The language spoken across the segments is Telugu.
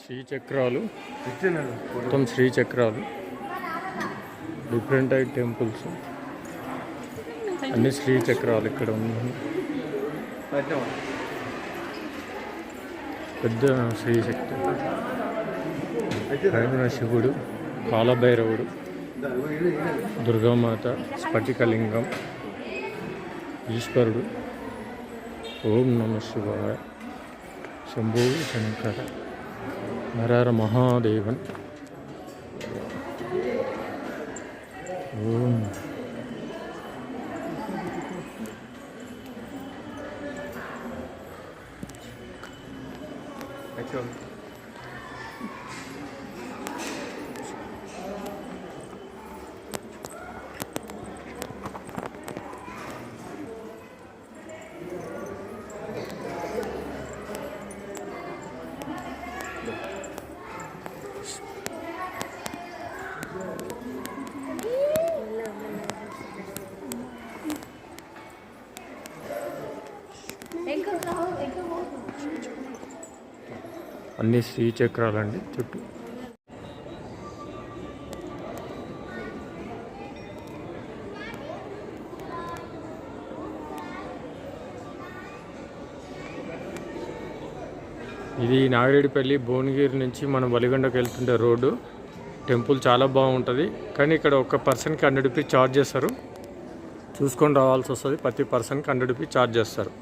శ్రీచక్రాలు మొత్తం శ్రీచక్రాలు డిఫరెంట్ టైప్ టెంపుల్స్ అన్ని శ్రీచక్రాలు ఇక్కడ ఉన్నాయి. పెద్ద శ్రీశక్తి పైన శివుడు, కాలభైరవుడు, దుర్గామాత, స్ఫటికలింగం, ఈశ్వరుడు. ఓం నమ శివాయ, శంభో శంకర, హర మహాదేవన్. ఓం అన్ని శ్రీచక్రాలండి చుట్టూ. ఇది నాగిరెడ్డిపల్లి భువనగిరి నుంచి మనం వలిగొండకు వెళ్తుండే రోడ్డు. టెంపుల్ చాలా బాగుంటుంది, కానీ ఇక్కడ ఒక పర్సన్కి 100 రూపీస్ ఛార్జ్ చేస్తారు. చూసుకొని రావాల్సి వస్తుంది. ప్రతి పర్సన్కి 100 రూపీస్ ఛార్జ్ చేస్తారు.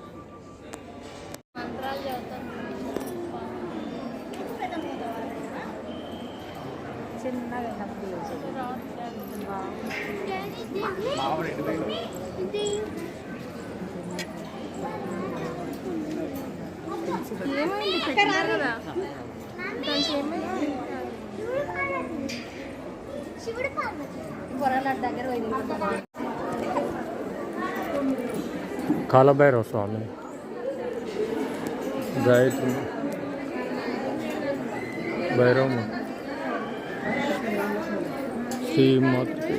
కాలభైరవ స్వామి, గాయత్రి, భైరవ, శ్రీమాతృ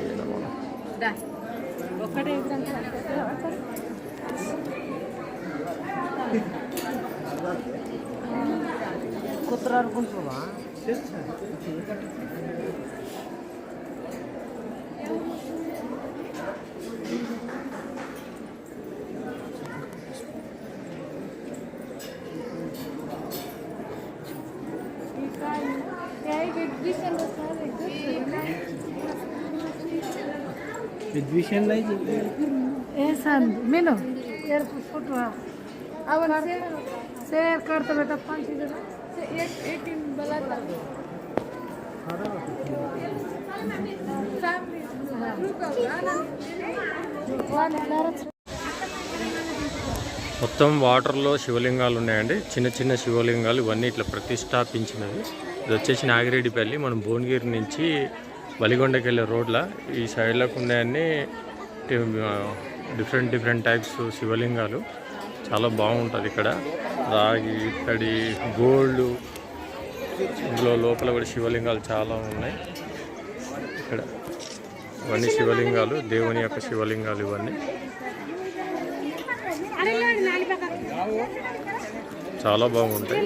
विद्विषण नहीं ऐसा मेनू यार फोटो अब शेयर करते बेटा 5 18 वाला మొత్తం వాటర్లో శివలింగాలు ఉన్నాయండి. చిన్న చిన్న శివలింగాలు ఇవన్నీ ఇట్లా ప్రతిష్టాపించినవి. ఇది వచ్చేసి నాగిరెడ్డిపల్లి. మనం భువనగిరి నుంచి వలిగొండకి వెళ్ళే రోడ్ల ఈ సైడ్లకు ఉన్నాయన్నీ డిఫరెంట్ టైప్స్ శివలింగాలు. చాలా బాగుంటుంది ఇక్కడ. రాగి, ఇత్తడి, గోల్డ్, ఇందులో లోపల కూడా శివలింగాలు చాలా ఉన్నాయి. ఇక్కడ ఇవన్నీ శివలింగాలు, దేవుని యొక్క శివలింగాలు ఇవన్నీ చాలా బాగుంటాయి.